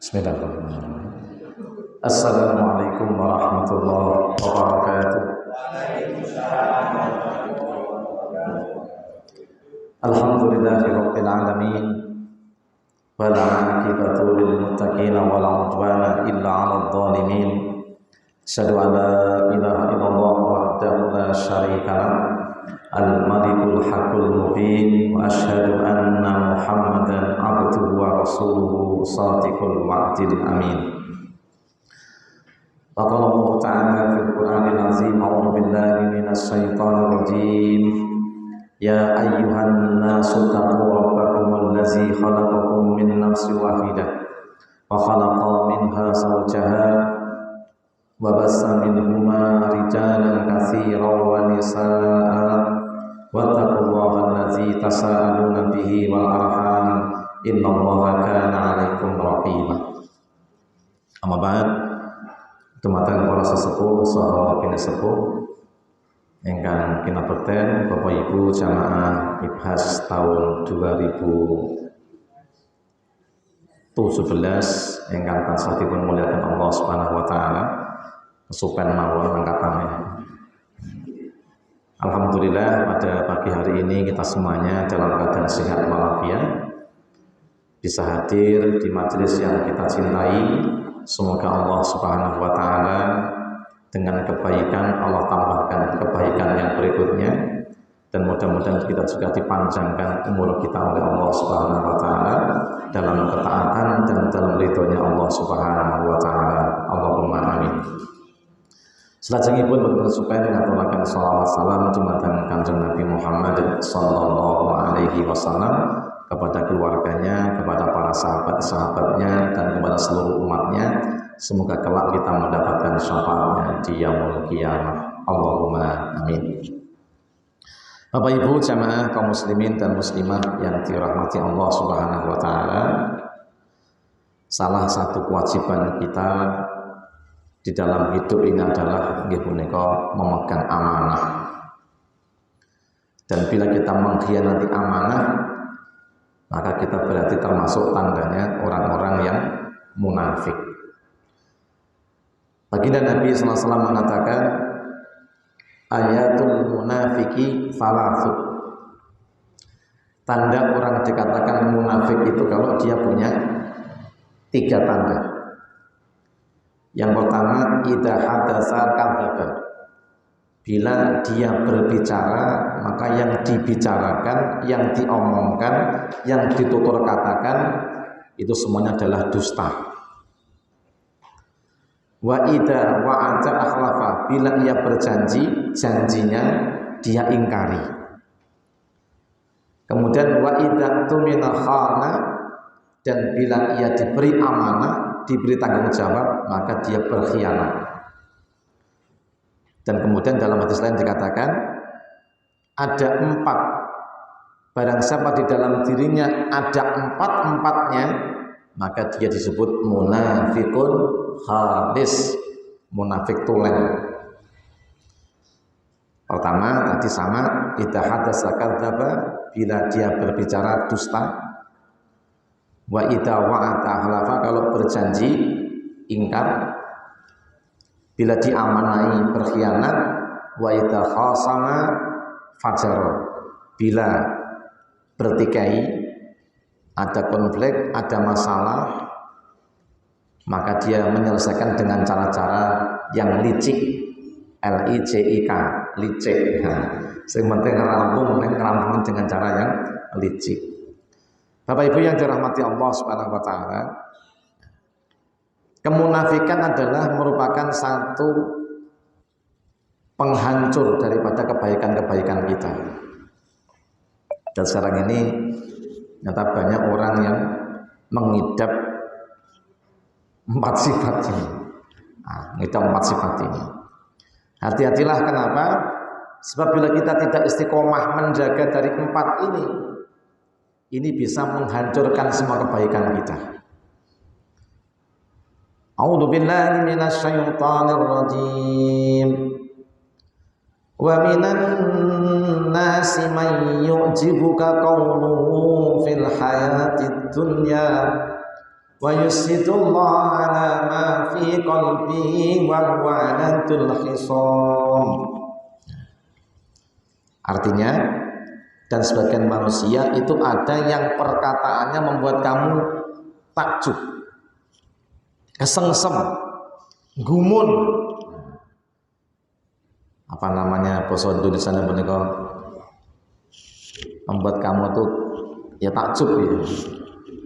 Bismillahirrahmanirrahim. Assalamualaikum warahmatullahi wabarakatuh. Alhamdulillahi rabbil alamin. Wal 'aqibatu lil muttaqin wa la 'udwana illa 'alal zalimin. Asyhadu an la ilaha illallah wahdahu la syarika lah. Al-Malikul Haqqul Mubin wa asyhadu anna Muhammadan abduhu wa rasuluhu shadiqul wa'dil amin. Wa qala Allah ta'ala fil Qur'anil azim, a'udzu billahi minasy syaithanir rajim. Ya ayyuhan nasu taqu rabbakumul ladzi khalaqakum min nafsin wahidah wa khalaqa minha zawjaha wa bassa minhuma rijalan katsiran wa nisaa'a wattaqullaha allazi tasaaluna bihi wal arham innallaha kana 'alaikum raqiba. Amma ba'd, dumateng para sesepuh saha pinesepuh ingkang kinabekten Bapak Ibu jamaah Ibhas tahun 2017 ingkang tansah dipun mulyakaken Allah Subhanahu wa taala, kesupen mawon angkatane. Alhamdulillah pada pagi hari ini kita semuanya dalam keadaan sehat walafiat bisa hadir di majelis yang kita cintai. Semoga Allah Subhanahu wa taala dengan kebaikan Allah tambahkan kebaikan yang berikutnya, dan mudah-mudahan kita juga dipanjangkan umur kita oleh Allah Subhanahu wa taala dalam ketaatan dan dalam ridhonya Allah Subhanahu wa taala. Allahumma amin. Selajengipun betul supaya ngaturaken shalawat salam dumateng Kanjeng Nabi Muhammad sallallahu alaihi wasallam, kepada keluarganya, kepada para sahabat-sahabatnya, dan kepada seluruh umatnya. Semoga kelak kita mendapatkan syafaatnya di yaumul qiyamah. Allahumma amin. Bapak Ibu jamaah kaum muslimin dan muslimah yang dirahmati Allah Subhanahu wa taala, salah satu kewajiban kita di dalam hidup ini adalah nggih punika memegang amanah. Dan bila kita mengkhianati amanah, maka kita berarti termasuk tandanya orang-orang yang munafik. Baginda Nabi sallallahu alaihi wasallam mengatakan, ayatul munafiki thalathun. Tanda orang dikatakan munafik itu kalau dia punya 3 tanda. Yang pertama, idza hadatsa kadzdzaba. Bila dia berbicara, maka yang dibicarakan, yang diomongkan, yang ditutur katakan itu semuanya adalah dusta. Wa idza wa'ada akhlafa. Bila ia berjanji, janjinya dia ingkari. Kemudian wa idza tumina khana, dan bila ia diberi amanah, diberi tanggung jawab, maka dia berkhianat. Dan kemudian dalam hadis lain dikatakan ada 4. Barang siapa di dalam dirinya ada 4-empatnya, maka dia disebut munafikun khalis, munafik tulen. Pertama tadi sama, idza hadatsa kadzdzaba, bila dia berbicara dusta. Wa idza wa'ada halafa, kalau berjanji ingkar. Bila diamanai berkhianat. Wa idza khasama fajar, bila bertikai, ada konflik, ada masalah, maka dia menyelesaikan dengan cara-cara yang licik. L-I-C-I-K, licik. Sing penting ngerampung dengan cara yang licik. Bapak Ibu yang dirahmati Allah Subhanahu wa taala, kemunafikan adalah merupakan satu penghancur daripada kebaikan-kebaikan kita. Dan sekarang ini nyata banyak orang yang mengidap 4 sifat ini. Mengidap 4 sifat ini. Hati-hatilah, kenapa? Sebab bila kita tidak istiqomah menjaga dari 4 ini bisa menghancurkan semua kebaikan kita. A'udzu billahi minasy syaithanir rajim. Wa minan nasi man yu'jibuka qawluhu fil hayatid dunya wa yusidullah ala ma fi qalbihi wa wa'adatul hisam. Artinya, dan sebagian manusia itu ada yang perkataannya membuat kamu takjub, kesengsem, gumun. Apa namanya bahasa Indonesia menika, membuat kamu tuh ya takjub ya.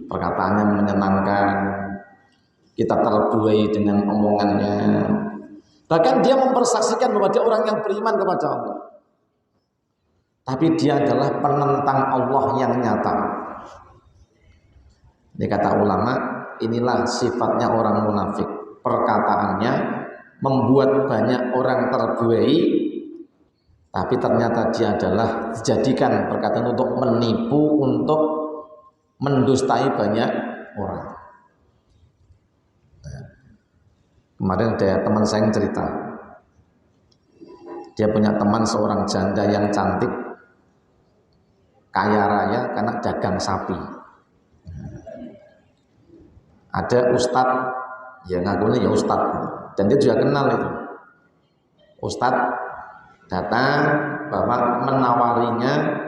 Perkataannya menyenangkan, kita terbuai dengan omongannya. Bahkan dia mempersaksikan bahwa dia orang yang beriman kepada Allah. Tapi dia adalah penentang Allah yang nyata. Ini kata ulama, inilah sifatnya orang munafik. Perkataannya membuat banyak orang terbuai, tapi ternyata dia adalah dijadikan perkataan untuk menipu, untuk mendustai banyak orang. Kemarin ada teman saya yang cerita, dia punya teman seorang janda yang cantik, kaya raya karena dagang sapi. Ada ustadz, ya ngakunya ya ustadz, dan dia juga kenal itu. Ustadz datang bahwa menawarinya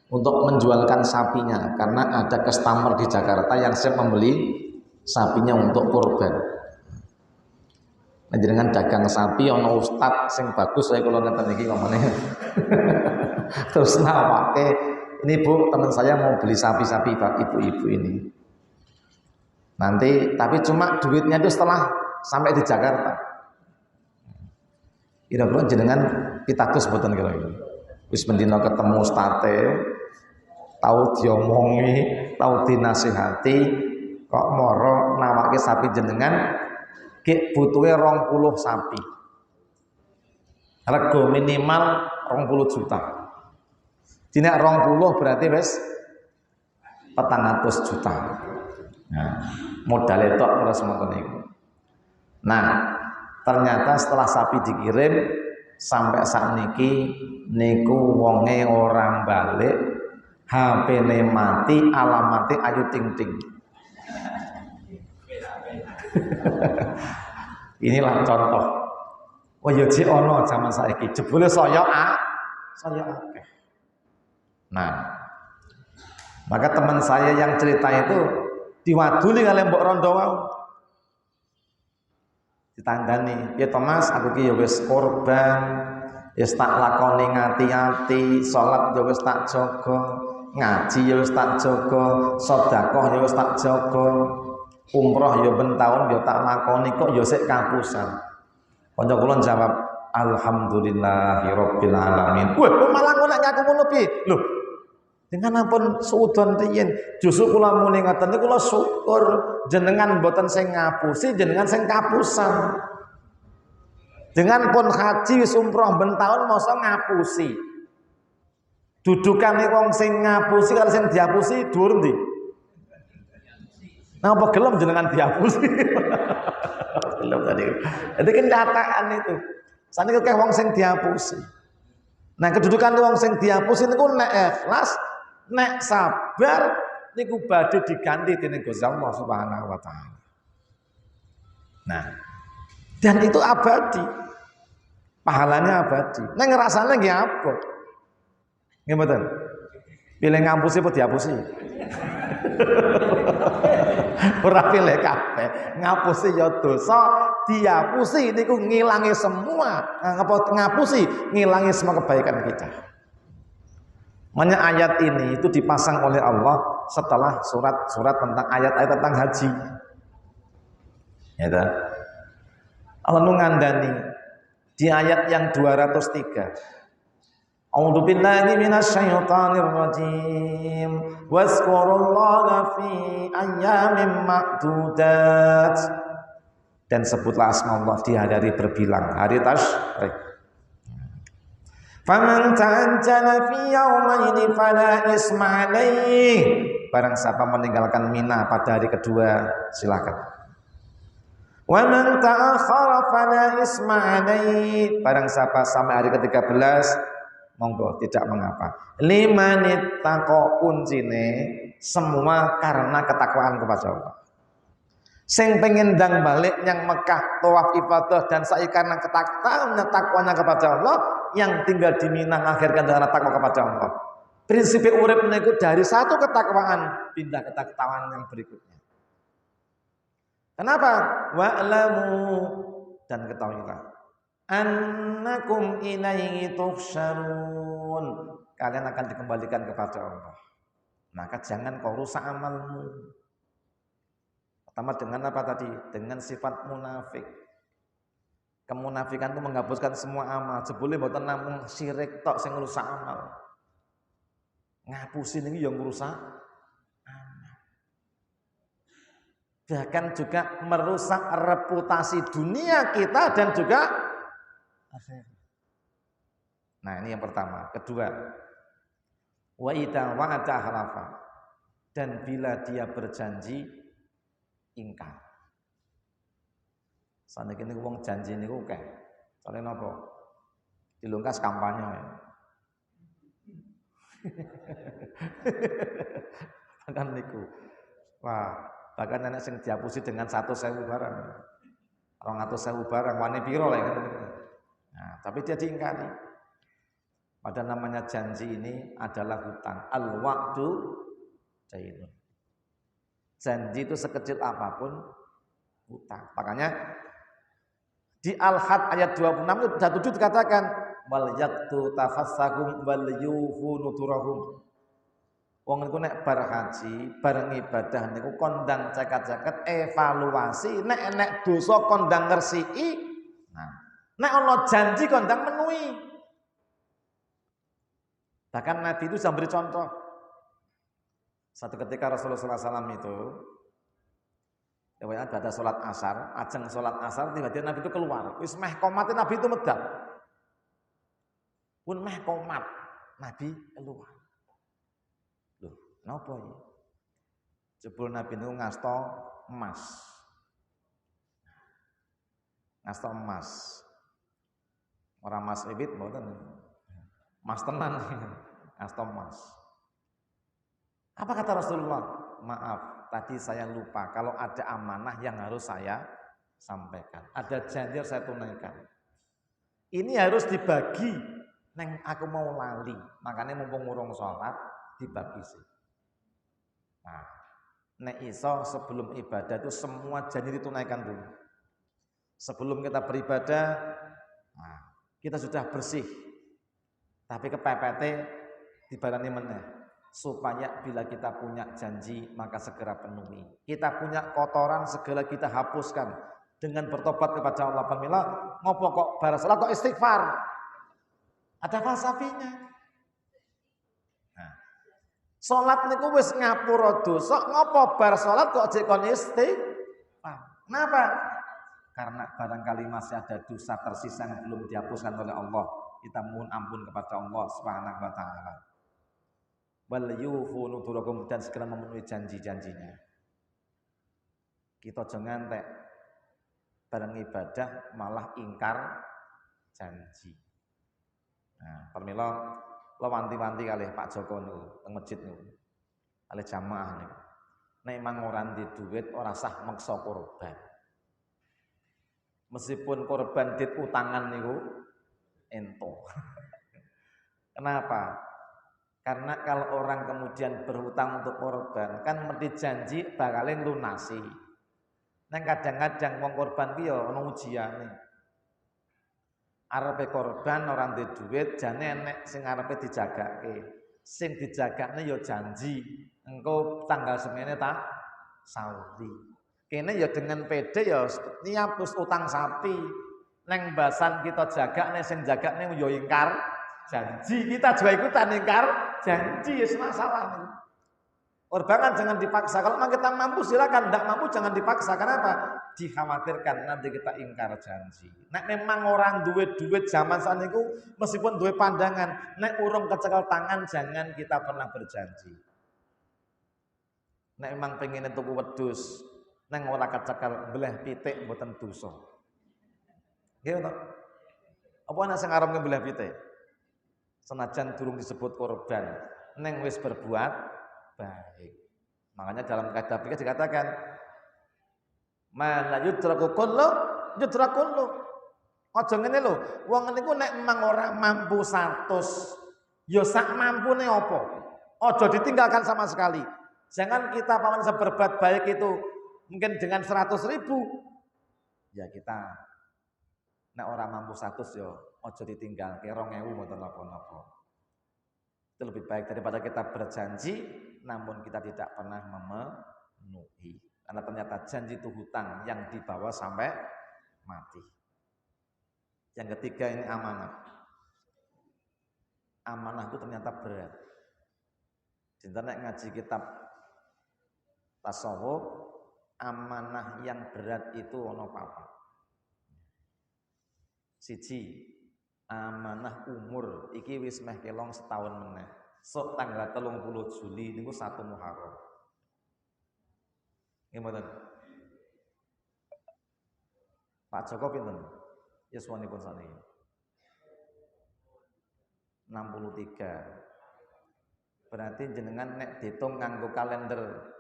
untuk menjualkan sapinya karena ada customer di Jakarta yang siap membeli sapinya untuk kurban. Nah, dengan dagang sapi ono ustadz sing bagus saya kalau ngeten iki ngomongnya. Terus pakai ini Bu, teman saya mau beli sapi-sapi Pak, ibu-ibu ini. Nanti tapi cuma duitnya itu setelah sampai di Jakarta. Kira-kira jenengan pitados mboten kira-kira. Wis mendina ketemu ustate, tahu diomongi, tahu dinasihati, kok moro nawake sapi jenengan ki butuhe 20 sapi. Rego minimal 20 juta. Dina 20 berarti wis 400 juta. Nah, modal itu terus ngoten niku. Nah, ternyata setelah sapi dikirim sampai saat niki niku wonge orang balik, HP-ne mati, alamatnya Ayu Ting Ting. Inilah contoh. Oh ya jek ono zaman saiki jebule saya akeh. Nah, maka teman saya yang cerita itu diwaduli kali mbok rondo wau. Ditandani, "Ya Thomas, aku ki ya wis korban, wis tak lakoni ngati-ati, salat ya wis tak jaga, ngaji ya wis tak jaga, sedekah ya wis tak jaga, umroh ya ben taun ya tak lakoni kok ya sik kapusan." Kanca kula jawab, "Alhamdulillahirabbil alamin." Wah, kok malah ngono ngaku ngono piye? Lho, dengan ampun suudon riyin, justru kula muni ngoten niku kula syukur jenengan mboten sing ngapusi, jenengan sing kapusan. Dengan pun haji wis umroh ben taun masa ngapusi. Dudukane wong sing ngapusi karo sing diapusi dhuwur ndi? Napa gelem jenengan diapusi? Gelem tadi. Itu kenyataan itu. Saniki akeh wong sing diapusi. Nah, kedudukan wong sing diapusi niku nek ikhlas, nek sabar niku badhe diganti dening Gusti Allah Subhanahu wa taala. Nah, dan itu abadi. Pahalanya abadi. Nek ngrasane nggih abot. Nggih mboten? Pilih ngapusi apa diapusi? Ora pilih kabeh. Ngapusi ya dosa, diapusi niku ngilangi semua. Ngapusi ngilangi semua kebaikan kita. Makanya ayat ini itu dipasang oleh Allah setelah surat-surat tentang ayat-ayat tentang haji. Ya ta? Allah ngandani di ayat yang 203. A'udzu billahi minasyaitonir rajim. Wazkurullaha fi ayyamin ma'dudat. Dan sebutlah asma Allah di hari berbilang, hari tasyrik. Faman ta'ajjala fi yaumaini fala isma alaih. Barang siapa meninggalkan Mina pada hari kedua, silakan. Wa man ta'akhkhara fala isma alaih. Barang siapa sampai hari ke-13, monggo tidak mengapa. Limanit taqo kuncine semua karena ketakwaan kepada Allah. Sing pengen ndang balik yang Mekah tawaf ibadah dan sa'i karena takwanya kepada Allah, yang tinggal di Mina mengakhirkan dengan takwa kepada Allah. Prinsip urip niku dari satu ketakwaan pindah ke ketakwaan yang berikutnya. Kenapa? Wa'lamu, dan ketahuilah annakum ilaihi tuhsyarun, kalian akan dikembalikan kepada Allah. Maka jangan kau rusak amalmu. Pertama dengan apa tadi? Dengan sifat munafik. Kemunafikan itu menghapuskan semua amal. Jebule mboten namung syirik tok sing ngrusak amal. Ngapusin ini yang merusak amal. Bahkan juga merusak reputasi dunia kita dan juga akhirat. Nah, ini yang pertama. Kedua, wa idza wa'ada halafa, dan bila dia berjanji ingkar. Saniki niku wong janji niku akeh. Sale napa? Dilungkas kampanye. Bahkan niku. Wah, bahkan anak sing dihapusi dengan 100.000 barang. 200.000 barang wani piro lah kan. Nah, tapi dia diingkari. Pada namanya janji ini adalah hutang. Al-wa'du dainun. Janji itu sekecil apapun hutang. Makanya di Al-Had ayat 26 dan 7 dikatakan wal yaktu tafassahum wal yufu nuturahum. Wong niku nek bar haji, bareng ibadah niku kondang caket-caket evaluasi, nek dosa kondang ngresiki. Nah, nek ana janji kondang menuhi. Bahkan Nabi itu sudah beri contoh. Satu ketika Rasulullah SAW itu ada sholat asar, ajeng sholat asar, tiba-tiba Nabi itu keluar. Wis meh komatin Nabi itu medal. Pun meh komat, Nabi keluar. Loh, napa iki? Jebul Nabi itu ngasto emas. Ngasto emas. Orang emas bibit mboten. Emas tenan. Ngasto emas. Apa kata Rasulullah? Maaf, tadi saya lupa kalau ada amanah yang harus saya sampaikan. Ada janji saya tunaikan. Ini harus dibagi. Neng aku mau lali. Makanya mumpung ngurung sholat, dibagi sih. Nah, nek iso sebelum ibadah itu semua janji ditunaikan dulu. Sebelum kita beribadah, nah, kita sudah bersih. Tapi kepepete dibarani meneh. Supaya bila kita punya janji maka segera penuhi. Kita punya kotoran segera kita hapuskan dengan bertobat kepada Allah. Pamila ngopo kok bar salat kok istighfar? Ada falsafinya. Nah, salat niku wis ngapura dosa, ngopo bar salat kok jek kon istighfar? Kenapa? Karena barangkali masih ada dosa tersisa yang belum dihapuskan oleh Allah. Kita mohon ampun kepada Allah Subhanahu wa taala. Wal yufu nuturakum, dan segera memenuhi janji-janjinya. Kita jangan tek bareng ibadah malah ingkar janji. Nah, permila lo wanti-wanti kalih Pak Joko niku teng masjid niku. Kalih jamaah niku. Nek mang ora ndek duit ora sah meksa korban. Meskipun korban dit utangan niku ento. Kenapa? Karena kalau orang kemudian berhutang untuk korban, kan mesti janji bakalin lunasi. Neng kadang-kadang wong korban ki ya ana ujiane. Arepe korban orang duwe duit, jane enek sing arepe dijagake. Sing dijagakne ya janji, engko tanggal semene tak sauri. Kene ya dengan pede ya niat utang sapi. Neng basan kita jagakne sing jagakne ya ingkar janji, kita juga ikutan ingkar janji, ya masalah. Korban jangan dipaksa. Kalau memang kita mampu silakan, tidak mampu jangan dipaksa. Kenapa? Dikhawatirkan nanti kita ingkar janji. Nek memang orang duit zaman saat itu meskipun duit pandangan, nek urung kecekel tangan jangan kita pernah berjanji. Nek memang pengen tuku wedhus, neng ora kecekel belah pitik mboten dosa. Nggih to? Apa ana sing arep ngebelah pitik? Senajan durung disebut korban, neng wis berbuat baik. Makanya dalam kaidah fikih dikatakan Mana yudraku kullu yudraku kullu. Aja ngene lho, wong niku nek memang ora mampu 100, ya sak mampune apa? Aja ditinggalkan sama sekali. Jangan kita paman seberbuat baik itu mungkin dengan 100.000, ya kita nek ora mampu 100 ya aja ditinggal, 2.000 mboten napa-napa. Itu lebih baik daripada kita berjanji namun kita tidak pernah memenuhi. Karena ternyata janji itu hutang yang dibawa sampai mati. Yang ketiga ini amanah. Amanah itu ternyata berat. Cinta nek ngaji kitab tasawuf, amanah yang berat itu ono papat. Siji, amanah umur iki wis meh kelong setahun meneh. Sok tanggal 30 Juli niku 1 Muharram. Nggih mboten. Pak Joko pinten? Yuswanipun sakniki. 63. Berarti jenengan nek ditung nganggo kalender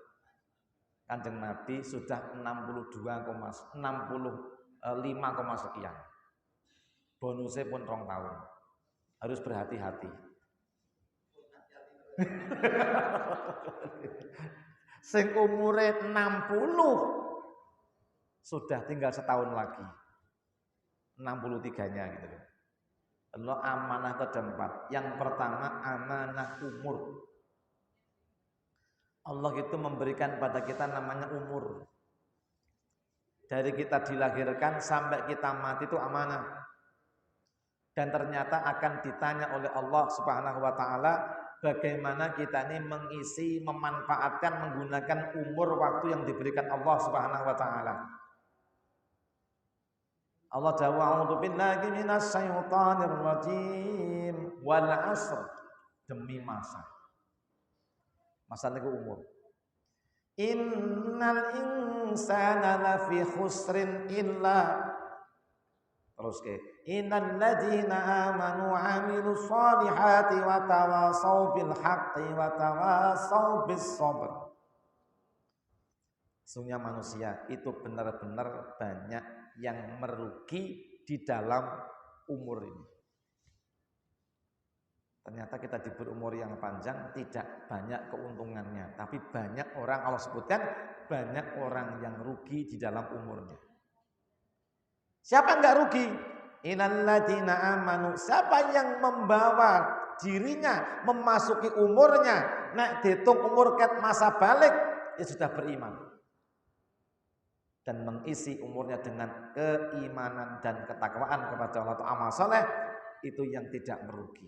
Kanjeng Nabi sudah 65, sekian. Bonusnya pun 2 tahun. Harus berhati-hati. Sing umure 60 sudah tinggal setahun lagi. 63-nya gitu. Lalu amanah keempat. Yang pertama amanah umur. Allah itu memberikan pada kita namanya umur. Dari kita dilahirkan sampai kita mati itu amanah. Dan ternyata akan ditanya oleh Allah Subhanahu wa taala bagaimana kita ini mengisi, memanfaatkan, menggunakan umur waktu yang diberikan Allah Subhanahu wa taala. Allah jawab, a'udzu billahi minasy syaithanir rajim wal 'asr, demi masa. Masa niku umur. Innal insana lafi khusrin illa, terus ke innal ladzina amanu 'amilus solihati wa tawasau bil haqqi wa tawasau bis sabr. Sesungguhnya manusia itu benar-benar banyak yang merugi di dalam umur ini. Ternyata kita diberi umur yang panjang tidak banyak keuntungannya, tapi banyak orang, Allah sebutkan banyak orang yang rugi di dalam umurnya. Siapa enggak rugi? Innal ladzina amanu, siapa yang membawa dirinya memasuki umurnya, nek dihitung umur ket masa balik, ya sudah beriman. Dan mengisi umurnya dengan keimanan dan ketakwaan kepada Allah atau amal saleh, itu yang tidak merugi.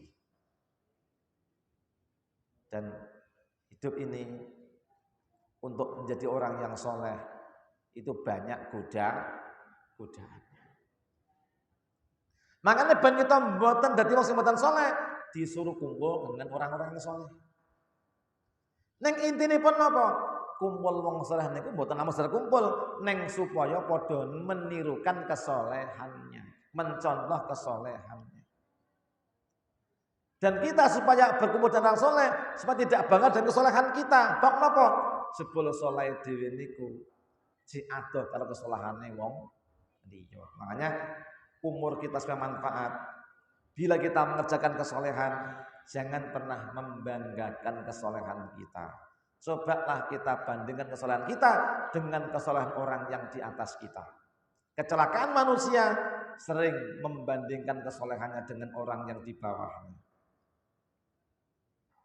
Dan hidup ini untuk menjadi orang yang soleh itu banyak godaannya. Makanya ban kita mboten dadi wong sing mboten soleh, disuruh kumpul dengan orang-orang yang soleh. Ning intinipun napa? Kumpul wong saleh niku mboten namung sekedar kumpul, neng supaya padha menirukan kesolehannya, mencontoh kesolehannya. Dan kita supaya berkumpul dengan orang soleh, supaya tidak bangga dengan kesolehan kita. Bab napa? Sebelum soleh dhewe niku diadoh karo kesolehane wong liya. Makanya umur kita supaya manfaat. Bila kita mengerjakan kesolehan, jangan pernah membanggakan kesolehan kita. Cobalah kita bandingkan kesolehan kita dengan kesolehan orang yang di atas kita. Kecelakaan manusia sering membandingkan kesolehannya dengan orang yang di bawahnya.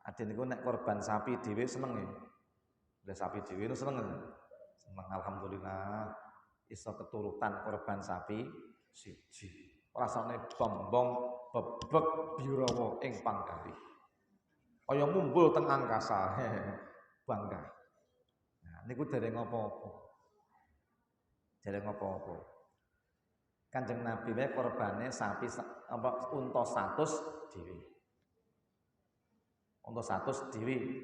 Ada niku nek korban sapi dhewe seneng ya. Lah sapi dhewe itu seneng. Seneng alhamdulillah iso keturutan korban sapi siji. Rasane bombong bebek birawa ing panggalih. Kaya mumbul teng angkasa. Bangga. Nah, niku dereng apa-apa. Dereng apa-apa. Kanjeng Nabi wae korbane sapi apa unta 100 dhewe. Unta 100 dhewe.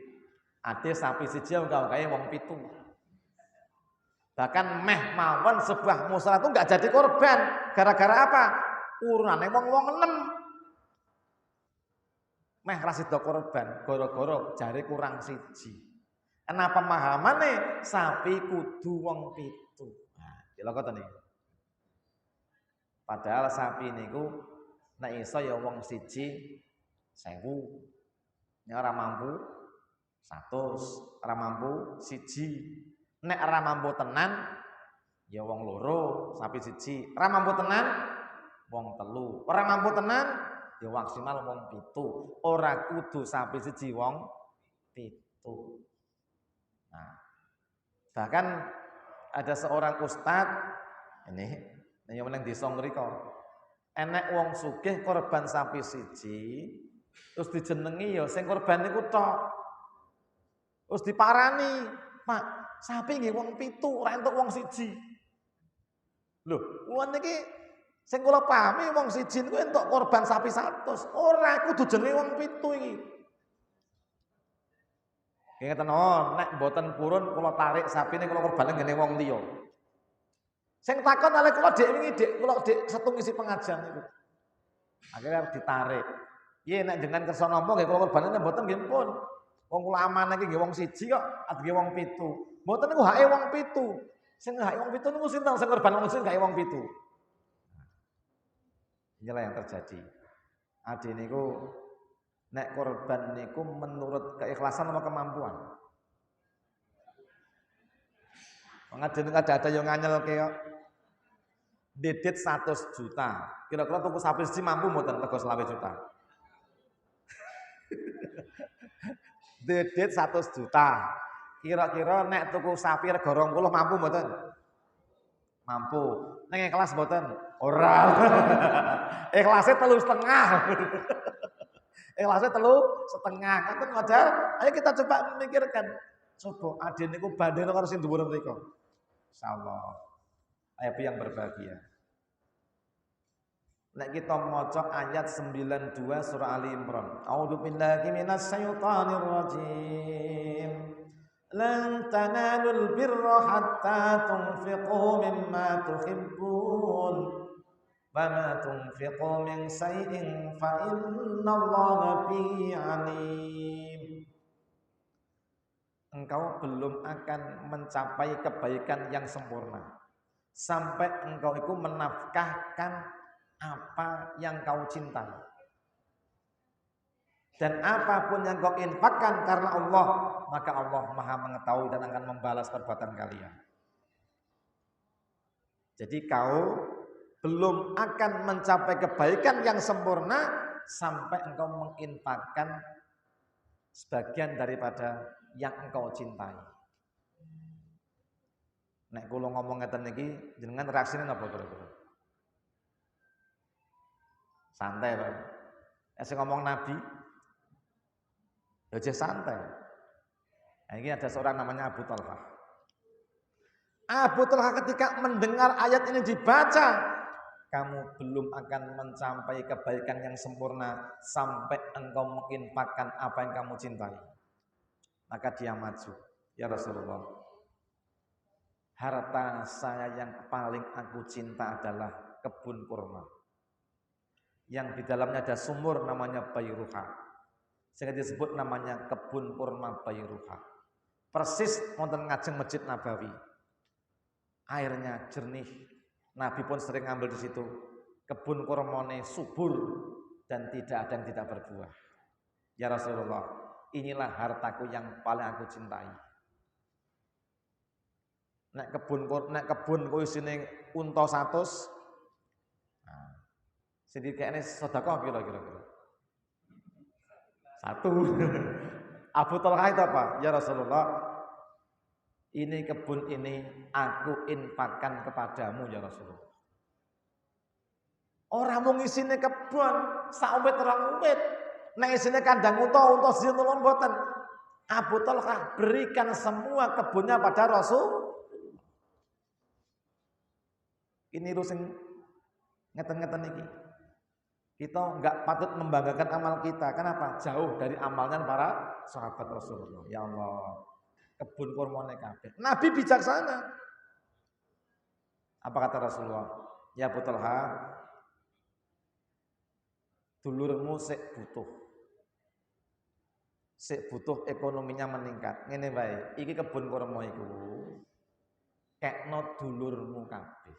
Ade sapi siji kae wong 7. Bahkan meh mawon sebuah musala itu enggak jadi korban. Gara-gara apa? Urunane wong-wong 6. Meh ra sida korban, gara-gara jare kurang siji. Kenapa pemahamannya sapi kudu wong 7. Nah, Dilakoten iki. Padahal sapi niku nek iso ya wong siji 1000. Nek ora mampu 100, ora mampu siji. Nek ora mampu tenan ya wong loro, sapi siji. Ora mampu tenan wong telu. Ora mampu tenan ya maksimal wong 7. Ora kudu sapi siji wong 7. Nah, bahkan ada seorang ustadz ini yang meneng desa ngriko. Enek wong sugih korban sapi siji, terus dijenengi ya sing korban niku tok. Terus diparani, "Pak, sapi nggih wong 7, ora entuk wong siji." Lho, kula niki sing kula pahami wong siji niku entuk korban sapi 100, ora kudu jenenge wong 7 iki. Ngeten nek mboten purun kula tarik sapine kula korbane ngene wong liya. Sing takon ale kula dhek wingi kula setung isi pengajian niku. Akhirnya harus ditarik. Ye nek jenengan kersa nampa nggih kula korbane mboten nggih pun. Wong kula amanah iki nggih wong siji kok, aduh nggih wong 7. Mboten niku hake wong 7. Sing hake wong 7 niku sinten sing korban wong siji hake wong 7. Inilah yang terjadi. Ade niku nek korban niku menurut keikhlasan apa kemampuan? Pengajian ada yang nganyelke kok. Didit 100 juta. Kira-kira tuku sapi siji mampu mboten rego 20 juta? Didit 100 juta. Kira-kira nek tuku sapi rego 20 mampu mboten? Mampu. Nek ikhlas mboten? Ora. Ikhlasnya 3,5. Ikhlasnya 3,5. Ngoten modal. Ayo kita coba memikirkan. Coba ade niku banding karo sing dhuwur mriku. Insyaallah. Ayo yang berbahagia. Nek kita maca ayat 92 surah Ali Imran. A'udzu billahi minasy syaithanir rajim. Lan tanalul birra hatta tunfiqu mimma tuhibbun. Wa ma tunfiqu min shay'in fa innallaha bihi alim. Engkau belum akan mencapai kebaikan yang sempurna sampai engkau itu menafkahkan apa yang kau cintai. Dan apapun yang kau infakkan karena Allah, maka Allah Maha mengetahui dan akan membalas perbuatan kalian. Jadi kau belum akan mencapai kebaikan yang sempurna sampai engkau menginfakkan sebagian daripada yang engkau cintai. Nek kula ngomong ngeten iki jenengan reaksine napa kira-kira? Santai to. Nek sing ngomong Nabi ya aja santai. Nah, ini ada seorang namanya Abu Talha. Abu Talha ketika mendengar ayat ini dibaca, kamu belum akan mencapai kebaikan yang sempurna sampai engkau menginfakkan apa yang kamu cintai. Maka dia maju, ya Rasulullah, harta saya yang paling aku cinta adalah kebun kurma yang di dalamnya ada sumur namanya Bayruha, sehingga disebut namanya kebun kurma Bayruha. Persis wonten ngajeng Masjid Nabawi, airnya jernih. Nabi pun sering ngambil di situ. Kebun kurmane subur dan tidak ada yang tidak berbuah. Ya Rasulullah, inilah hartaku yang paling aku cintai. Nek kebun kuwi isine unta 100. Nah, sedikane sedekah kira-kira. 1. Abu Talha itu apa? Ya Rasulullah, ini kebun ini aku infakkan kepadamu ya Rasulullah. Orang mau ngisine kebun sak umpit rong umpit. Nek isine kandang unta siji tulung mboten. Abu Talha berikan semua kebunnya pada Rasul. Ini sing ngeten-ngeten iki. Kita enggak patut membanggakan amal kita. Kenapa? Jauh dari amalnya para sahabat Rasulullah. Ya Allah, kebun kurmane kabeh. Nabi bijaksana. Apa kata Rasulullah? Ya Abu Talha, dulurmu sik butuh ekonominya meningkat. Ngene wae, iki kebun kurma iku kekno dulurmu kabeh.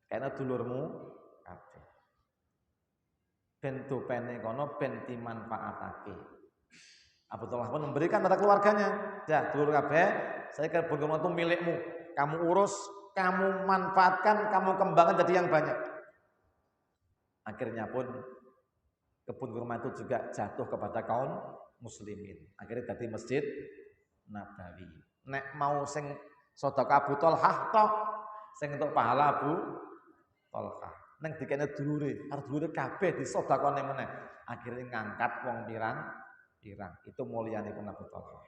Kekno dulurmu kabeh. Ben dopene kono ben dimanfaatake. Abu Talha pun memberikan pada keluarganya. Dah, dulur kabeh, saya kebun kurma itu milikmu. Kamu urus, kamu manfaatkan, kamu kembangkan jadi yang banyak. Akhirnya pun kebun kurma itu juga jatuh kepada kaum muslimin. Akhirnya jadi Masjid Nabawi. Nek mau sing sedekah Abu Talha tok, sing entuk pahala Abu Talha. Neng dikene dulure, arep dulure kabeh disedekahne meneh. Akhirnya ngangkat wong pirang. Itu mulyane pun Abu Talha.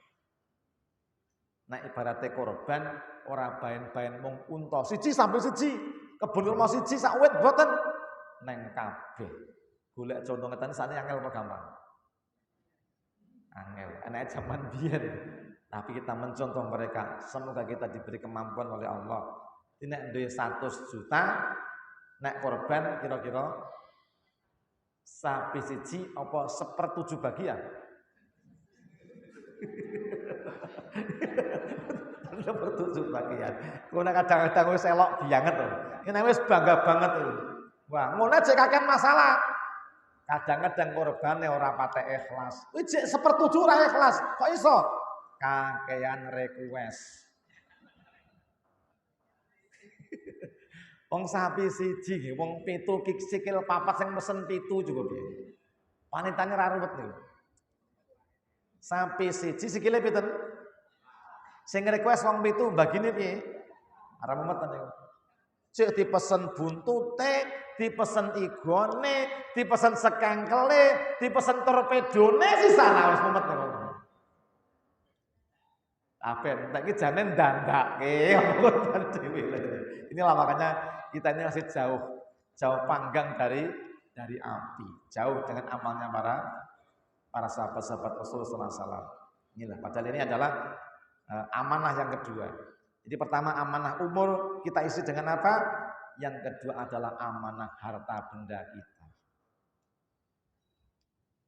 Nah ibaratnya korban ora baen-baen mung unta siji sampai siji, kebun kurma siji sak wit boten neng kabeh. Golek contoh ngeten sakniki angel apa gampang? Angel. Enak zaman biyen. Tapi kita mencontoh mereka. Semoga kita diberi kemampuan oleh Allah. Nek duwe 100 juta, nek korban kira-kira sapi siji apa 1/7 bagian? Sepertujuh bagian. Ngono kadang-kadang wis elok banget to. Ini wis bangga banget to. Wah, ngono cek kakek masalah. Kadang-kadang korbane ora patek ikhlas. Kuwi cek 1/7 ora ikhlas. Kok iso? Kakean request. Wong sapi siji nggih, wong 7 sikil 4 sing mesen 7 juga piye. Panitane ra ruwet niku. Sapi siji sikile pinten? Sing request wong 7 bagine piye? Ora mumet niku. Cek dipesen buntute, dipesen igone, dipesen sekengkele, dipesen torpedone sisane wis mumet niku. Ape entek iki jane ndandake ngoten dhewe. Inilah makanya kita ini masih jauh panggang dari api, jauh dengan amalnya para sahabat-sahabat Rasulullah SAW. Inilah, padahal ini adalah amanah yang kedua. Jadi pertama amanah umur kita isi dengan apa? Yang kedua adalah amanah harta benda kita.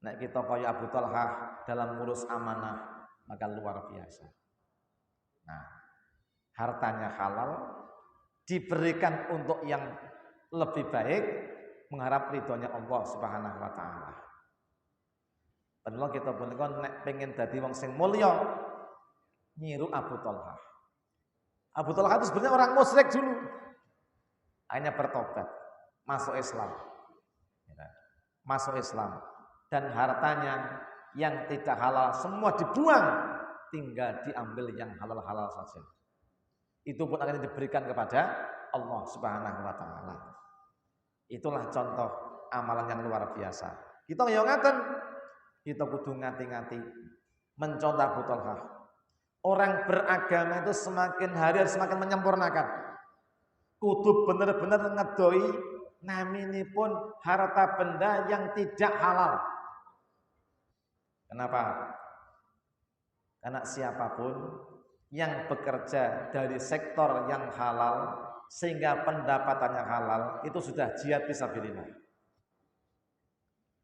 Nah kita kaya Abu Talha dalam ngurus amanah maka luar biasa. Nah hartanya halal, diberikan untuk yang lebih baik, mengharap ridhonya Allah Subhanahu wa taala. Padahal kita punika nek pengen dadi wong sing mulya, nyiru Abu Talha. Abu Talha itu sebenarnya orang musyrik dulu. Hanya bertobat, masuk Islam. Masuk Islam dan hartanya yang tidak halal semua dibuang, tinggal diambil yang halal-halal saja. Itu pun akan diberikan kepada Allah Subhanahu wa taala. Itulah contoh amalan yang luar biasa. Kita yo ngaten, kita kudu ngati-ngati mencontoh Abu Talha. Orang beragama itu semakin hari semakin menyempurnakan. Kudu benar-benar ngedoi naminipun harta benda yang tidak halal. Kenapa? Karena siapapun yang bekerja dari sektor yang halal sehingga pendapatannya halal itu sudah jihad fisabilillah.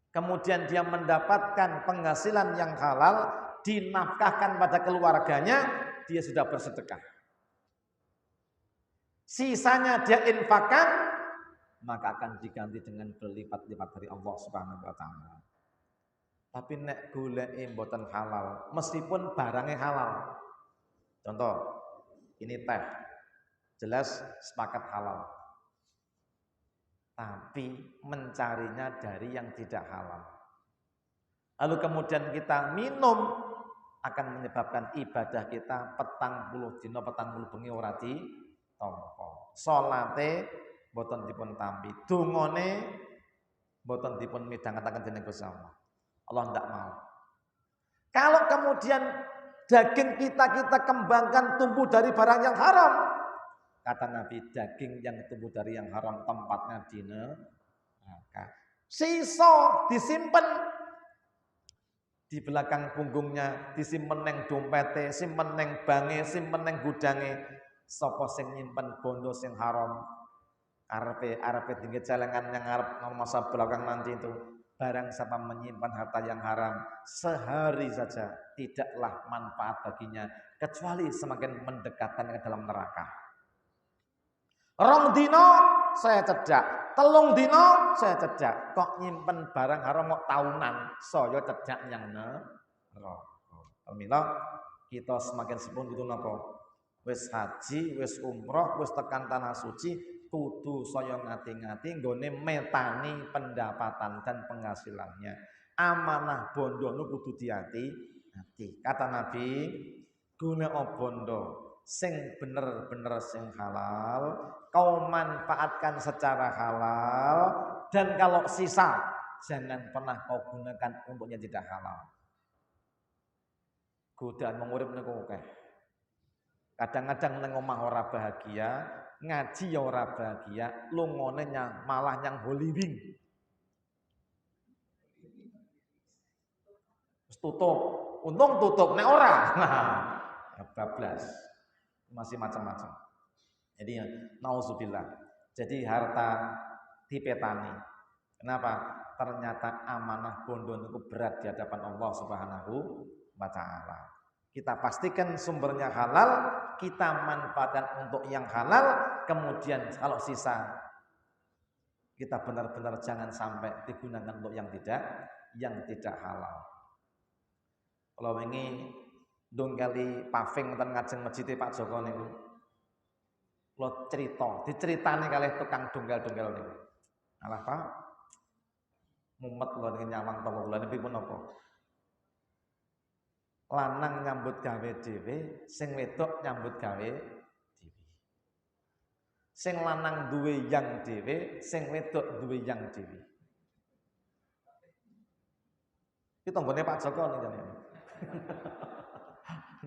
Kemudian dia mendapatkan penghasilan yang halal, dinafkahkan pada keluarganya, dia sudah bersedekah. Sisanya dia infakkan, maka akan diganti dengan berlipat-lipat dari Allah Subhanahu wa taala. Tapi nek goleki mboten halal, meskipun barangnya halal. Contoh, ini teh, jelas sepakat halal. Tapi mencarinya dari yang tidak halal. Lalu kemudian kita minum, akan menyebabkan ibadah kita petang puluh dina petang puluh bengi ora ditampa. Salate boten dipun tampi, dungane boten dipun midhangetaken dening Gusti Allah. Allah tidak mau. Kalau kemudian daging kita kembangkan tumbuh dari barang yang haram, kata Nabi, daging yang tumbuh dari yang haram tempatnya di neraka. Sisa disimpan di belakang punggungnya, disimpen neng dompete, simpen neng bange, simpen neng gudange. Sapa sing nyimpen bondo sing haram, arepe tinggi celengan yang arep masa belakang nanti itu barang siapa menyimpan harta yang haram sehari saja tidaklah manfaat baginya kecuali semakin mendekatkan ke dalam neraka. Rong dino saya cedak, telung dino saya cedak. Kok nyimpen barang haram kok tahunan saya cedak yang neraka. Alhamdulillah kita semakin sepun gitu napa. Wis haji, wis umroh, wis tekan tanah suci, kudu saya ngati-ngati nggone metani pendapatan dan penghasilannya. Amanah bondo nu kudu diati-ati. Kata Nabi, gune bondo sing bener-bener sing halal, kau manfaatkan secara halal, dan kalau sisa jangan pernah kau gunakan untuk yang tidak halal. Godaan mengurip niku akeh. Kadang-kadang nang omah ora bahagia, ngaji ya ora bahagia, lungone malah yang Hollywood. Tutup, untung tutup, nek ora, nah, bablas, masih macam-macam. Jadi nauzubillah. Jadi harta dipetani. Kenapa? Ternyata amanah bondo itu berat di hadapan Allah Subhanahu wa Ta'ala. Kita pastikan sumbernya halal, kita manfaatkan untuk yang halal, kemudian kalau sisa kita benar-benar jangan sampai digunakan untuk yang tidak halal. Kalau ini dong kali paving tentang ngajeng masjid Pak Joko niku. Lo diceritani kalih tukang donggal-donggal niku. Alah Pak, mumet lho ning nyawang toko kula niki pun apa? Lanang nyambut gawe dhewe, sing wedok nyambut gawe dhewe. Sing lanang duwe yang dhewe, sing wedok duwe yang dhewe. Iki tanggane Pak Joko nih jane.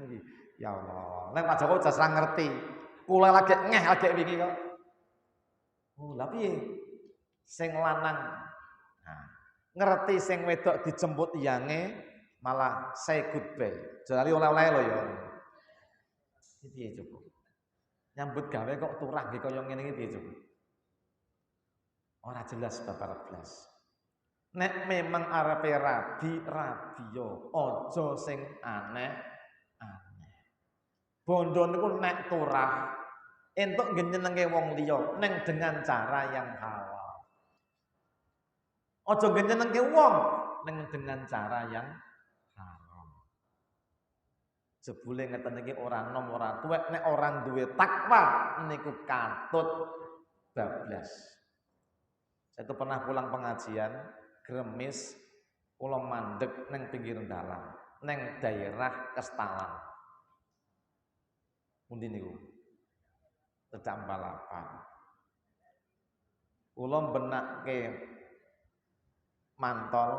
Niki, ya Allah. Nek Pak Joko jas ra ngerti. Kula lagi ngeh lagi wingi kok. Oh, lha piye? Sing lanang ngerti sing wedok dijemput yange malah say goodbye. Jadi oleh-oleh lho ya. Iki piye coba? Nyambut gawe kok turah nggih kaya ngene iki piye coba? Ora jelas babar blas. Nek memang arepe rabi yo, aja sing aneh-aneh. Bondo niku nek turah entuk nyenengke wong liya ning dengan cara yang halal. Aja nyenengke wong ning dengan cara yang haram. Jebule ngeten iki ora nom ora tuwek nek orang duwe takwa niku katut bablas. Saya itu pernah pulang pengajian Gremis, kula mandeg neng pinggir dalan, neng daerah Kestalan. Pundi niku? Sedang balapan. Kula benakke mantol,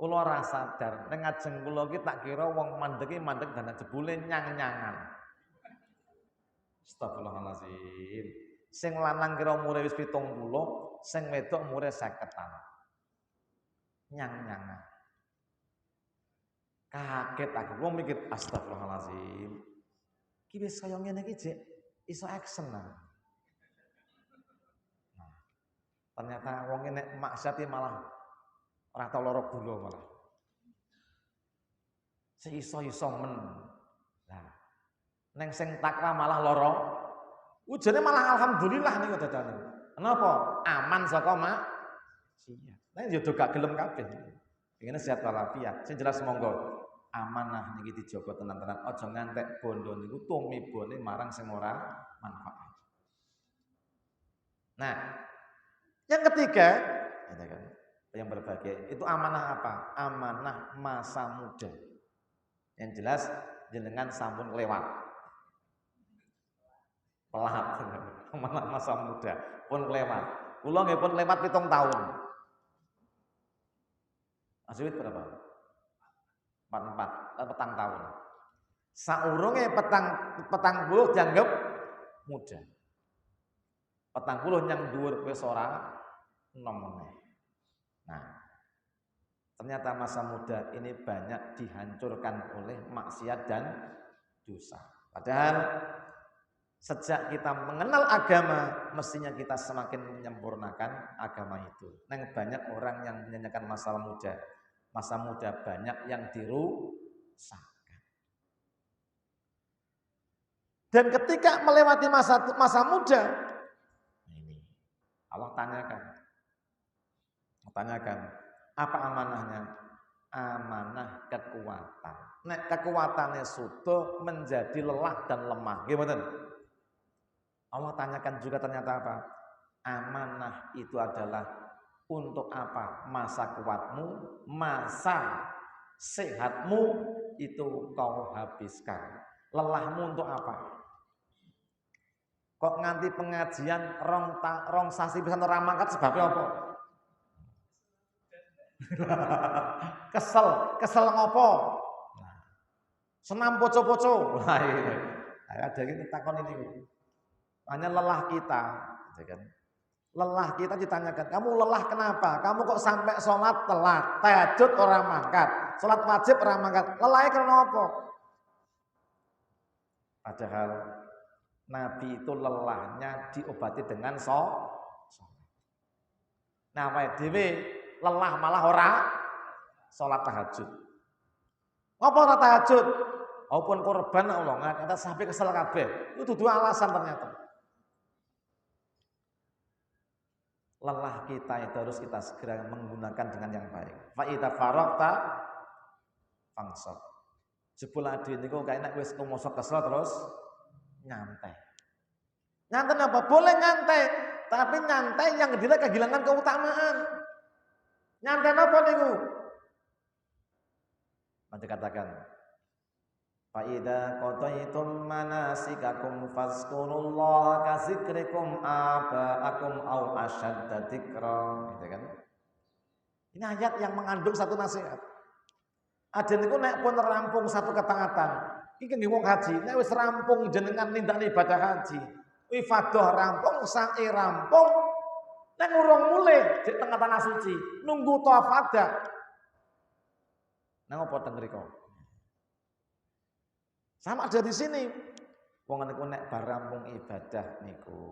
kula ora sadar, ning ajeng kula ki tak kira wong mandeg dalan jebule nyang-nyangan. Astagfirullahalazim. Sing lanang kira umure wis 70, sing wedok umure 50-an. Nyang-nyangan. Kaget aku, wong mikir astagfirullahalazim. Ki wis kaya ngene iki jek iso action nah. Ternyata wong nek maksiat malah ora tau lara gula malah. Seiso-iso men. Nah, neng sing takwa malah lara. Ujane malah alhamdulillah niku dadane. Kenapa? Aman saka maksiat. Nah, yo gak gelem kabeh. Ngene sehat walafiat. Sing jelas monggo amanah niki dijaga tenan-tenan. Aja ngantek bondo niku tumibone marang sing ora manfaat. Nah, yang ketiga, yang berbahagia itu amanah apa? Amanah masa muda. Yang jelas jenengan sampun lewat. Pelat. Amanah masa muda pun lewat. Kula nggih pun lewat 7 tahun. Masih berapa? 4 tahun. Saurunge petang puluh dianggap muda. 40 yang dhuwur wis ora enom meneh. Nah, ternyata masa muda ini banyak dihancurkan oleh maksiat dan dosa. Padahal Sejak kita mengenal agama, mestinya kita semakin menyempurnakan agama itu. Nah, banyak orang yang menyanyikan masa muda. Masa muda banyak yang dirusak. Dan ketika melewati masa muda, ini Allah tanyakan, apa amanahnya? Amanah kekuatan. Nek kekuatannya sudah menjadi lelah dan lemah. Gimana? Allah tanyakan juga ternyata apa? Amanah itu adalah untuk apa? Masa kuatmu, masa sehatmu itu kau habiskan. Lelahmu untuk apa? Kok nganti pengajian rong sasi pisan ora mangkat sebabnya apa? kesel ngopo? Nah, senam poco-poco. Nah, ini. Ada gitu takon ini. Hanya lelah kita, gitu kan? Lelah kita ditanyakan, kamu lelah kenapa? Kamu kok sampai sholat telat, tahajud orang mangkat, sholat wajib orang mangkat, lelahnya karena apa? Padahal Nabi itu lelahnya diobati dengan sholat. Nah, dewe lelah malah ora sholat tahajud. Apa ora tahajud? Walaupun korban Allah nggak sampai kesel kabeh. Itu dua alasan ternyata. Lelah kita itu harus kita segera menggunakan dengan yang baik. Fa idza faraqta fangsab. Jebul ade niku kae nek wis mosok kesel terus nyantai. Nyantai apa? Boleh nyantai, tapi nyantai yang tidak kehilangan keutamaan. Nyantai apa niku? Nanti katakan fa idza qadaytum manasikakum fazkurullaha ka dzikrikum aba'akum aw ashadda dzikra, gitu kan. Ini ayat yang mengandung satu nasihat. Ada niku nek pun rampung satu ketaatan, iki nggih wong haji, nek wis rampung jenengan nindakne ibadah haji, ifadah rampung, sa'i rampung, nek urung mulih di tengah tanah suci, nunggu tawaf wada. Nang apa teng mriku? Sama ada di sini. Wong niku nek bar rampung ibadah niku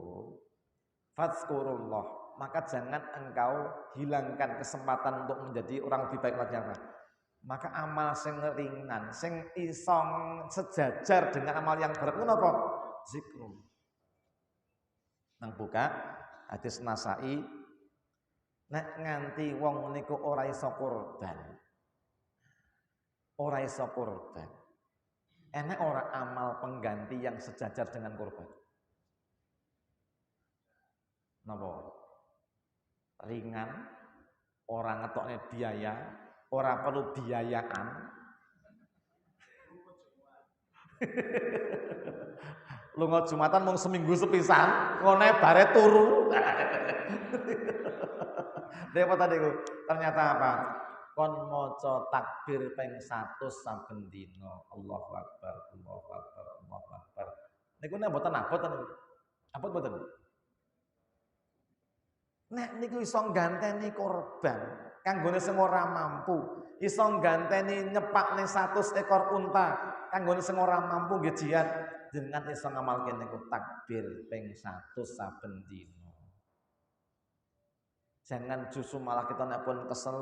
fadzkurullah, maka jangan engkau hilangkan kesempatan untuk menjadi orang lebih baik lagi apa? Maka amal sing ringan, sing isong sejajar dengan amal yang berat ngono apa? Zikrul. Nang buka hadis Nasa'i, nek nganti wong niku ora iso kurban. Ora iso kurban. Enak orang amal pengganti yang sejajar dengan kurban. Napa? Ringan, orang ngetoknya biaya, orang perlu biayaan. Lunga Jumatan mau seminggu sepisan, ngone bare turu. Dewa tadi ternyata apa? Kon maca takbir ping 100 saben dina. Allahu Akbar, Allahu Akbar, Allahu Akbar. Niku nek mboten aboten. Abot mboten? Nek niku iso ngganteni korban kanggone sing ora mampu, iso ngganteni nyepakne 100 ekor unta kanggone sing ora mampu nggih jihad, jenengan iso ngamalke niku takbir ping 100 saben dina. Jangan justru malah kita nek pun kesel.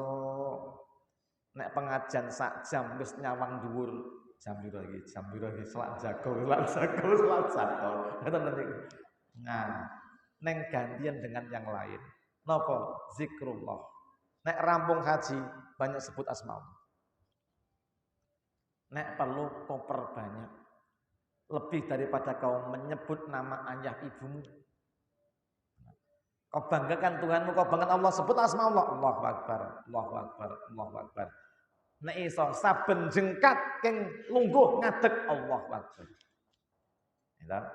Nek pengajian sak jam wis nyawang dhuwur, jam piro iki selak jago. Nah, neng gantian dengan yang lain. Napa? Zikrullah. Nek rampung haji banyak sebut asma Allah. Nek perlu koper banyak. Lebih daripada kau menyebut nama ayah ibumu. Kau banggakan Tuhanmu, kau banggakan Allah, sebut asma Allah. Allahu Akbar, Allahu Akbar, Allahu Akbar. Nek iso saben jengkat keng lungguh ngadeg Allahu Akbar. Ya.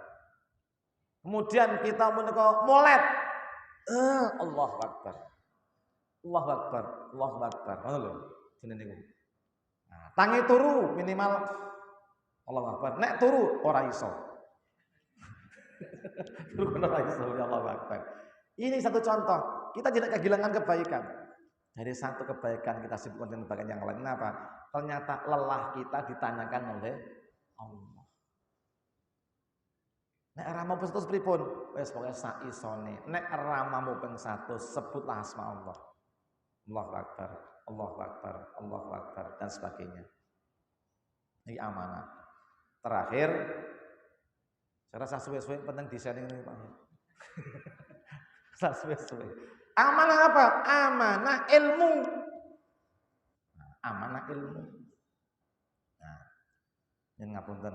Kemudian kita menika molet. Allahu Akbar. Allahu Akbar, Allahu Akbar. Ngono lho jenenge niku. Nah, tangi turu minimal Allahu Akbar. Nek turu ora iso. Turu ora iso ya Allahu Akbar. Ini satu contoh, kita tidak kehilangan kebaikan. Dari satu kebaikan kita sibukkan dengan kebaikan yang lain. Kenapa? Ternyata lelah kita ditanyakan oleh Allah. Nek ora mampu 100 pripun? Wis pokoke sak isone. Nek ora mampu ping 100 sebutlah asma Allah. Allahu Akbar, Allahu Akbar, Allahu Akbar dan sebagainya. Ini amanah. Terakhir, saya rasa suwe-suwe penting desain ini Pak. Suwe-suwe. Amanah apa? Amanah ilmu. Amanah ilmu. Nah, yang ngapunten.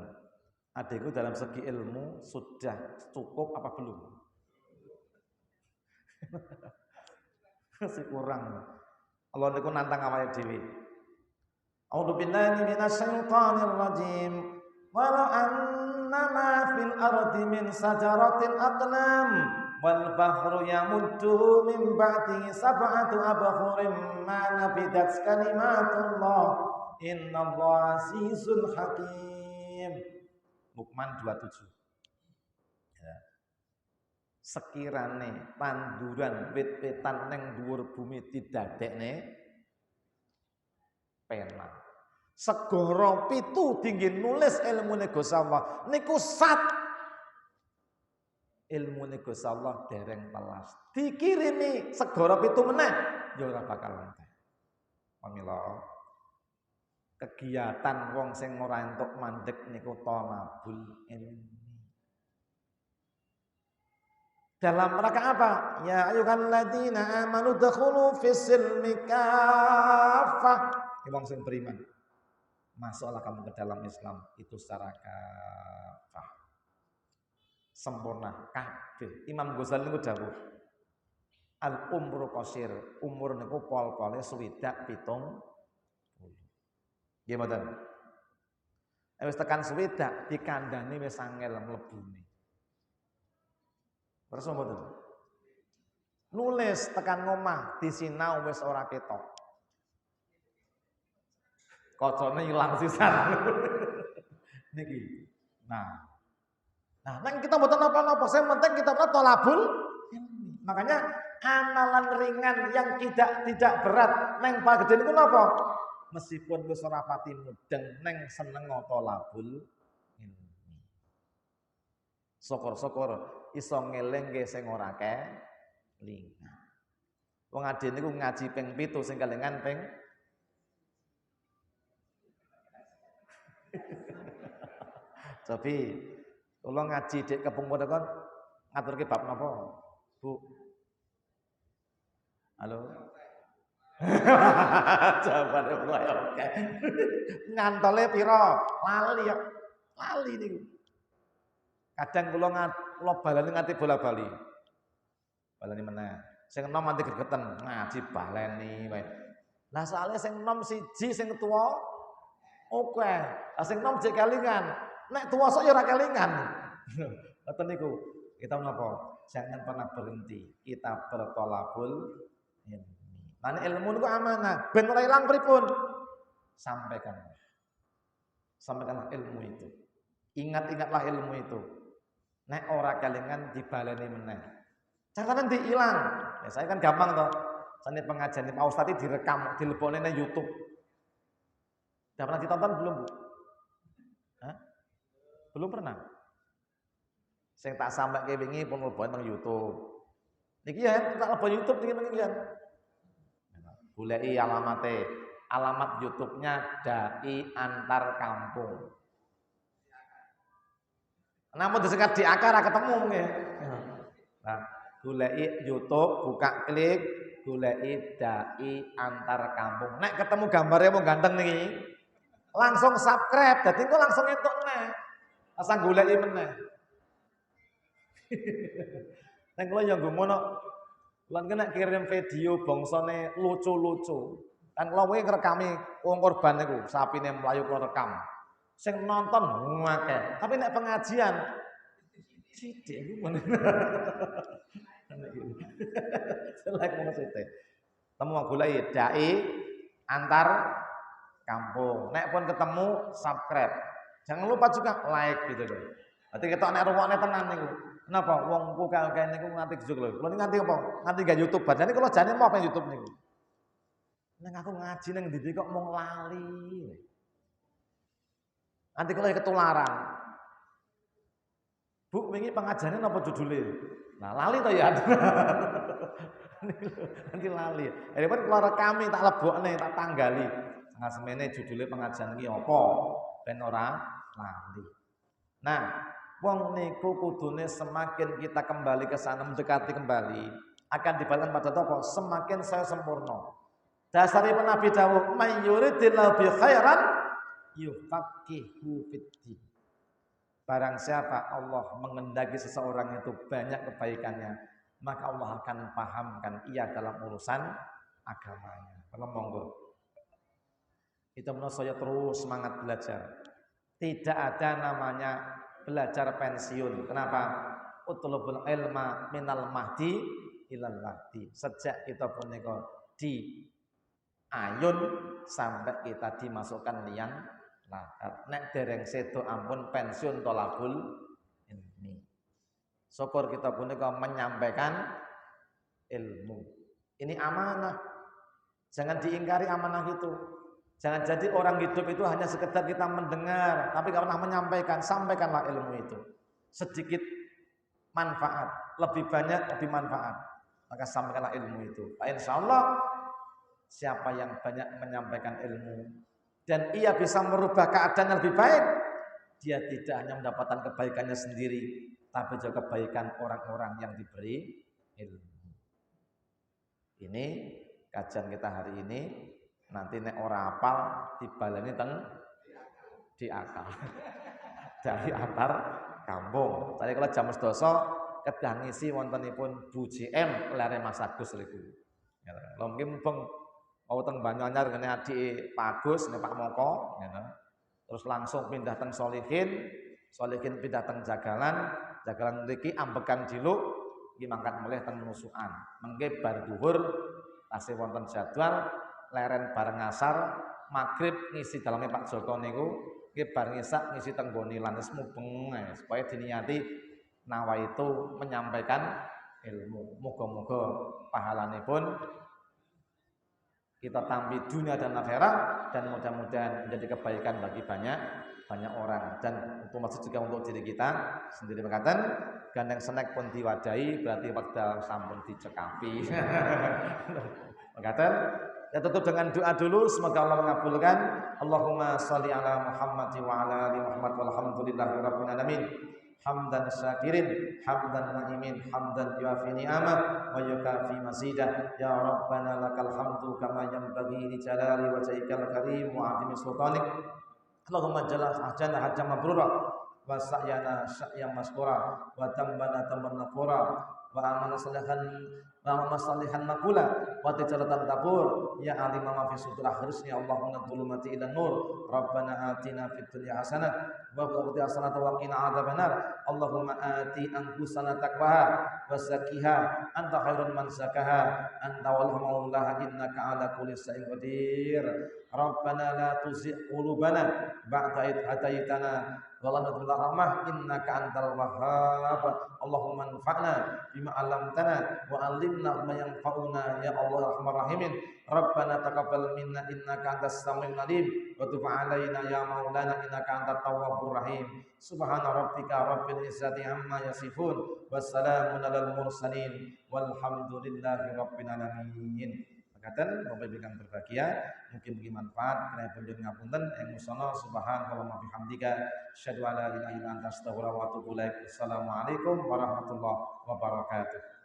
Adikku dalam segi ilmu sudah cukup apa belum? Masih kurang. Allah niku nantang awake dhewe. A'udzu billahi minasyaitonir rajim. Walau annama fil ardi min sajaratin aqlam wal bahru yamudduhu min ba'dihi sab'atu abhurin ma nafidat kalimatullah innallaha azizul hakim. Luqman 27. Ya. Sekirane tanduran wit-witan ning dhuwur bumi didadekne pena. Segara pitu dingin nulis ilmune Gusti Allah niku sat. Ilmune Gusti Allah dereng telas. Dikirimi segara pitu meneh ya ora bakal entek. Pamila kegiatan wong sing ora entuk mandeg niku thalabul ilmi. Dalam rangka apa? Ya ayyuhalladzina amanu dkhulu fis-silmi kaffah. Wong sing beriman, masuklah kamu ke dalam Islam itu secara kafah. Sempurna kabeh. Imam Ghazali niku dawuh, al umru qasir, umur niku pol-pole swidak pitung. Nggih mboten. Wis tekan swidak dikandhani wis angel mlebune. Terus mboten. Nulis tekan ngomah disinau wis ora ketok. Kocone ilang sisan. Niki. Nah, nang kita mboten napa-napa, sing penting kita thalabul ilmi. Makanya amalan ringan yang tidak berat nang pagede niku napa? Meskipun wis ora pati mudeng neng seneng thalabul ilmi. Syukur-syukur iso ngelingke sing ora kelingan. Wong ade niku ngaji ping 7 sing kelingan ping Tapi kula ngaji dik kepungkur kon ngaturke bab napa? Bu. Halo. Jawabane wae oke. Ngantole pira? Lali ya. Lali niku. Kadang kula baleni nganti bola-bali. Baleni meneh. Sing enom nganti gregeten, ngaji baleni wae. Lah soalnya sing enom siji sing tuwa oke. Lah sing enom jek kelingan. Nek tuwa sok ya ora kelingan. Ngoten niku. Kita menapa? Jangan pernah berhenti. Kita berthalabul ilmi. Lan ilmu niku amanah, ben ora ilang pripun? Sampaikan. Sampaikanlah ilmu itu. Ingat-ingatlah ilmu itu. Nek ora kelingan dibaleni meneh. Jangan nanti hilang. Ya saya kan gampang toh. Sane pengajian Pak Ustaz direkam, dilebokne nang YouTube. Udah pernah ditonton belum, Bu? Hah? Belum pernah. Sing tak sampeke wingi pun mlebokne nang YouTube. Niki ya tak lebok YouTube niki ya. Goleki alamat YouTube-nya Dai Antar Kampung. Namun disekat di akar ketemu ya. Nah, goleki YouTube, buka klik, goleki Dai Antar Kampung. Nek ketemu gambarnya mau ganteng nih, langsung subscribe. Dadi engko langsung entuk neh. Asal goleki meneh. Nek kula yo ngono lan kena kirim video bangsane lucu-lucu. Kan kula wingi ngrekami wong korban niku, sapine mlayu kula rekam. Sing nonton akeh. Tapi nek pengajian sithik iku men. Selek ngono sithik. Temu goleki Dai Antar Kampung. Nek pun ketemu subscribe. Jangan lupa juga like gitu loh. Nanti kita nek rungokne tenan niku. Kenapa? Wong ku kae niku nganti juk lho. Kulo nganti apa? Nganti gak YouTube. Jadi kalau jane mau apa YouTube niku. Nek aku ngaji ning ndi kok mung lali. Nanti kalau ketularan. Bu, Bu, wingi pengajaran apa judulnya? Nah, lali to ya. Nanti lali. Daripada keluar kami tak lebokne, tak tanggali. Setengah semene judulnya pengajian iki apa? Ben ora lali. Nah, wong niku kudune semakin kita kembali ke sana, mendekati kembali, akan dibalikkan pada apa? Semakin saya sempurna. Dasaripun Nabi dawuh, "May yuridillahu bi khairan yufaqihu fiddin." Barang siapa Allah mengendaki seseorang itu banyak kebaikannya, maka Allah akan pahamkan ia dalam urusan agamanya. Kalau monggo. Itu menurut saya terus semangat belajar. Tidak ada namanya belajar pensiun. Kenapa? Utlubul ilma minal mahdi ilal lahdi. Sejak kita punika di ayun sampai kita dimasukkan liang lahat. Nek dereng sedo ampun pensiun tolabul ilmi. Syukur kita punika menyampaikan ilmu. Ini amanah. Jangan diingkari amanah itu. Jangan jadi orang hidup itu hanya sekedar kita mendengar, tapi gak pernah menyampaikan. Sampaikanlah ilmu itu. Sedikit manfaat, lebih banyak lebih manfaat. Maka sampaikanlah ilmu itu. Insya Allah siapa yang banyak menyampaikan ilmu dan ia bisa merubah keadaan yang lebih baik, dia tidak hanya mendapatkan kebaikannya sendiri, tapi juga kebaikan orang-orang yang diberi ilmu. Ini kajian kita hari ini. Nanti nek ora apal dibaleni teng di akal. Dari antar kampung. Tadi kalau jam sedoso kedah ngisi wontenipun Bu JM lare Mas Agus niku. Lha mungkin beng mau teng Banyuanyar ngene adik Pak Agus nek Pak Moko gitu. Terus langsung pindah teng Solihin, Solihin pindah teng Jagalan, Jagalan mriki ambekan Ciluk iki mangkat mulih teng Nusukan. Mengke bar zuhur tasih wonten jadwal leren bareng asar, maghrib ngisi dalamnya Pak Joko niku, nggih bar ngisak ngisi teng nggone lanes mubeng supaya diniati nawa itu menyampaikan ilmu. Moga-moga pahalanipun kita tampi dunia dan akhirat dan mudah-mudahan menjadi kebaikan bagi banyak orang dan untuk masuk juga untuk diri kita sendiri. Berkatan gandeng snack pun diwadahi berarti wekdal sampun dicekapi. Berkatan ya tutup dengan doa dulu, semoga Allah mengabulkan. Allahumma sholli ala Muhammad wa ala ali Muhammad walhamdulillahi rabbil alamin. Hamdan syakirin, hamdan na'imin, hamdan yuafi ni'amah wa yukafi mazidah. Ya Rabbana lakal hamdu kama yanbaghi li jalali wajhikal karim wa 'azimi sultanik. Allahumma jalla hajjana hajjan mabrura wa sa'yana sa'yan maskura wa tambana tamban nafura wa amana salihan makula wa tijaratan tabur ya alima ma fi sudur akhirnya Allahumma dhulumati ila nur Rabbana atina fid dunya hasanah wa fil akhirati hasanah wa qina adzabannar Allahumma ati anfusana taqwaha wa zakkiha anta khairun man zakaha anta wal maulaha innaka ala kulli shay'in qadir Rabbana la tuzigh qulubana ba'da idh hadaitana wa la tudhil rahmah innaka antal wahhab Allahumma anfa'na bima 'allamtana wa 'allimna ma yanfa'una ya Allah arhamar rahimin Rabbana taqabbal minna innaka antas samiul 'alim wa tub 'alaina ya maulana innaka antat tawwabur rahim subhana rabbika rabbil izzati amma yasifun wassalamun 'alal mursalin walhamdulillahi rabbil alamin. Makaten Bapak Ibu kang berbahagia, mungkin manfaat kena pundhut ngapunten ing musana subhanallah bihamdika asyhadu an la ilaha illa anta astaghfiruka wa atubu ilaik. Assalamualaikum warahmatullahi wabarakatuh.